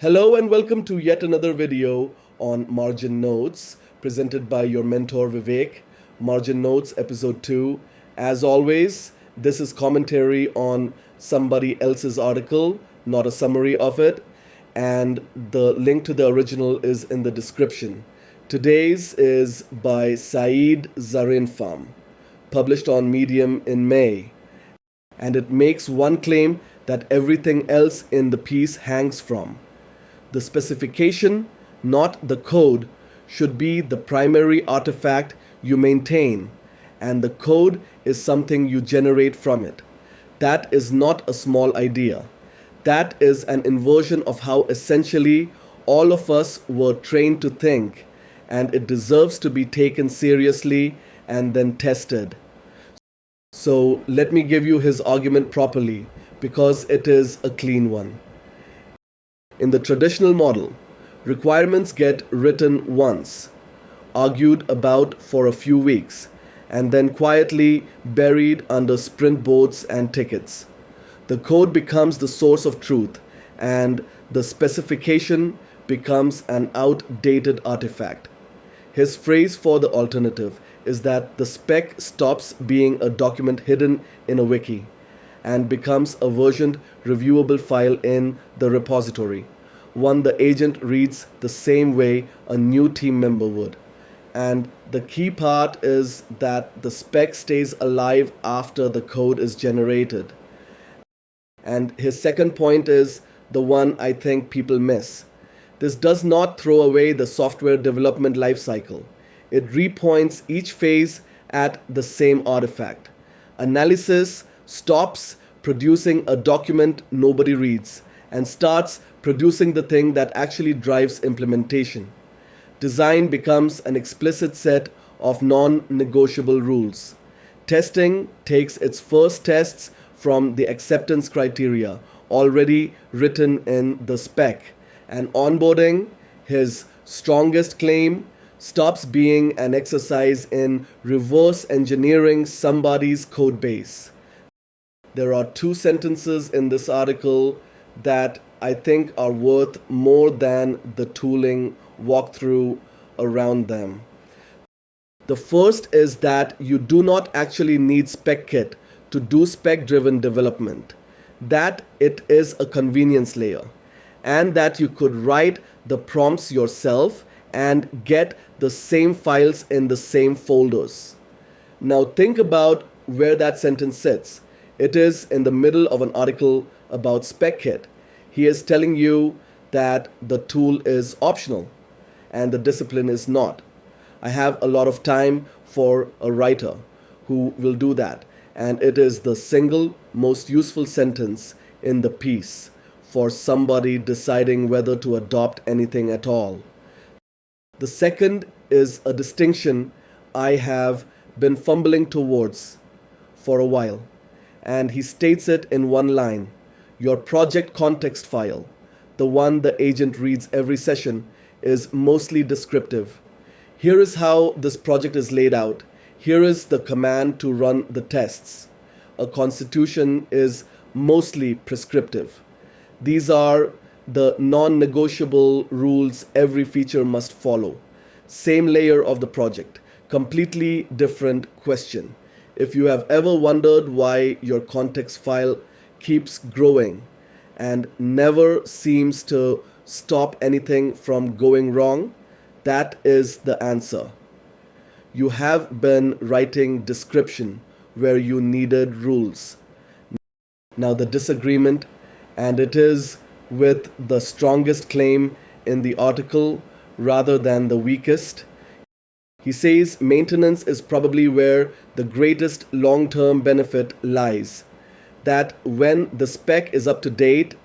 Hello and welcome to yet another video on Margin Notes presented by your mentor Vivek. Margin Notes episode 2. As always, this is commentary on somebody else's article, not a summary of it, and the link to the original is in the description. Today's is by Saeed Zarinfam, published on Medium in May, and it makes one claim that everything else in the piece hangs from. The specification, not the code, should be the primary artifact you maintain, and the code is something you generate from it. That is not a small idea. That is an inversion of how essentially all of us were trained to think, and it deserves to be taken seriously and then tested. So let me give you his argument properly, because it is a clean one. In the traditional model, requirements get written once, argued about for a few weeks, and then quietly buried under sprint boards and tickets. The code becomes the source of truth, and the specification becomes an outdated artifact. His phrase for the alternative is that the spec stops being a document hidden in a wiki and becomes a versioned, reviewable file in the repository, one the agent reads the same way a new team member would. And the key part is that the spec stays alive after the code is generated. And his second point is the one I think people miss. This does not throw away the software development lifecycle. It repoints each phase at the same artifact. Analysis stops producing a document nobody reads and starts producing the thing that actually drives implementation. Design becomes an explicit set of non-negotiable rules. Testing takes its first tests from the acceptance criteria already written in the spec, and onboarding, his strongest claim, stops being an exercise in reverse engineering somebody's code base. There are two sentences in this article that I think are worth more than the tooling walkthrough around them. The first is that you do not actually need Spec Kit to do spec-driven development, that it is a convenience layer, and that you could write the prompts yourself and get the same files in the same folders. Now think about where that sentence sits. It is in the middle of an article about Spec Kit. He is telling you that the tool is optional and the discipline is not. I have a lot of time for a writer who will do that, and it is the single most useful sentence in the piece for somebody deciding whether to adopt anything at all. The second is a distinction I have been fumbling towards for a while, and he states it in one line. Your project context file, the one the agent reads every session, is mostly descriptive. Here is how this project is laid out. Here is the command to run the tests. A constitution is mostly prescriptive. These are the non-negotiable rules every feature must follow. Same layer of the project, completely different question. If you have ever wondered why your context file keeps growing and never seems to stop anything from going wrong, that is the answer. You have been writing description where you needed rules. Now the disagreement, and it is with the strongest claim in the article rather than the weakest. He says maintenance is probably where the greatest long-term benefit lies. That when the spec is up to date,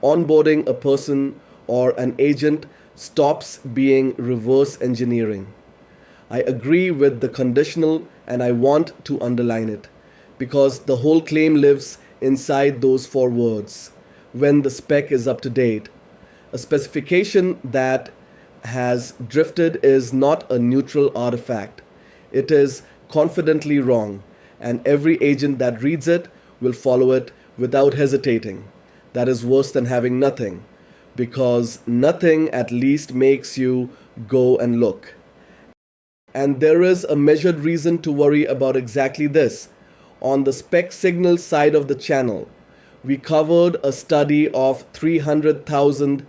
onboarding a person or an agent stops being reverse engineering. I agree with the conditional, and I want to underline it because the whole claim lives inside those four words. When the spec is up to date. A specification that has drifted is not a neutral artifact. It is confidently wrong, and every agent that reads it will follow it without hesitating. That is worse than having nothing. because nothing at least makes you go and look. And there is a measured reason to worry about exactly this. On the spec signal side of the channel, we covered a study of 300,000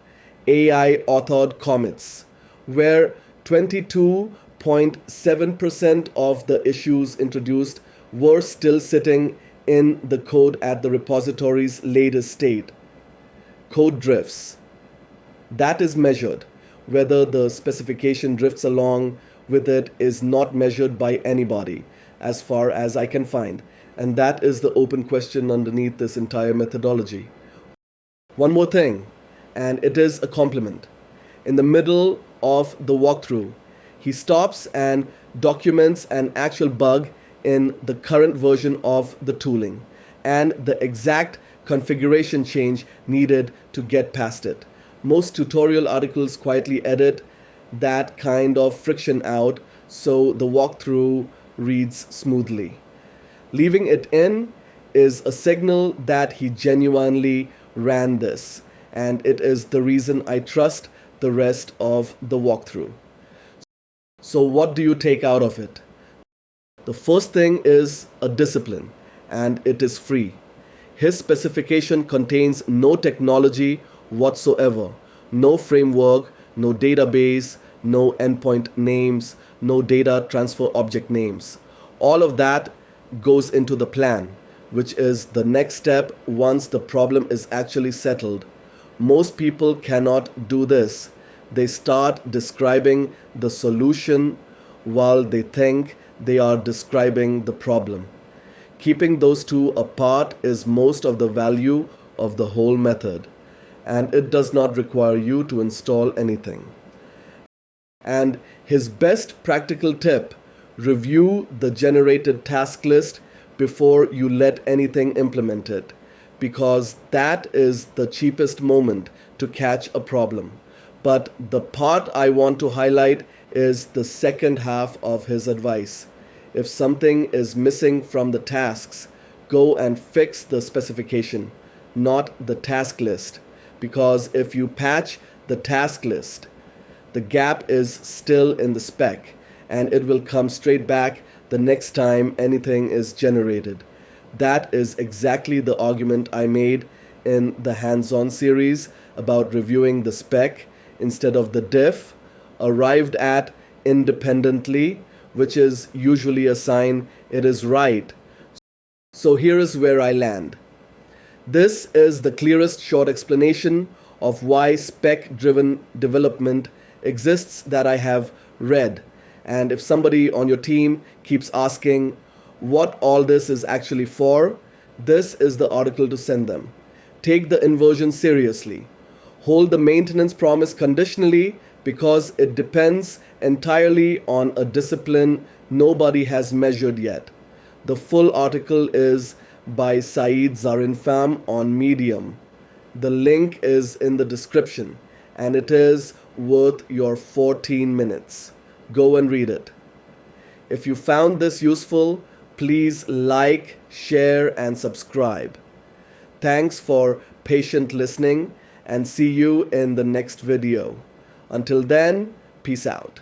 AI authored commits, where 22.7% of the issues introduced were still sitting in the code at the repository's latest state. Code drifts. That is measured. Whether the specification drifts along with it is not measured by anybody, as far as I can find. And that is the open question underneath this entire methodology. One more thing, and it is a compliment. In the middle of the walkthrough, he stops and documents an actual bug in the current version of the tooling and the exact configuration change needed to get past it. Most tutorial articles quietly edit that kind of friction out so the walkthrough reads smoothly. Leaving it in is a signal that he genuinely ran this, and it is the reason I trust the rest of the walkthrough. So what do you take out of it? The first thing is a discipline, and it is free. His specification contains no technology whatsoever, no framework, no database, no endpoint names, no data transfer object names. All of that goes into the plan, which is the next step once the problem is actually settled. Most people cannot do this. They start describing the solution while they think they are describing the problem. Keeping those two apart is most of the value of the whole method, and it does not require you to install anything. And his best practical tip: review the generated task list before you let anything implement it, because that is the cheapest moment to catch a problem. But the part I want to highlight is the second half of his advice. If something is missing from the tasks, go and fix the specification, not the task list. Because if you patch the task list, the gap is still in the spec, and it will come straight back the next time anything is generated. That is exactly the argument I made in the hands-on series about reviewing the spec instead of the diff, arrived at independently, which is usually a sign it is right. So here is where I land. This is the clearest short explanation of why spec-driven development exists that I have read. And if somebody on your team keeps asking what all this is actually for, this is the article to send them. Take the inversion seriously. Hold the maintenance promise conditionally, because it depends entirely on a discipline nobody has measured yet. The full article is by Saeed Zarinfam on Medium. The link is in the description, and it is worth your 14 minutes. Go and read it. If you found this useful, please like, share, and subscribe. Thanks for patient listening, and see you in the next video. Until then, peace out.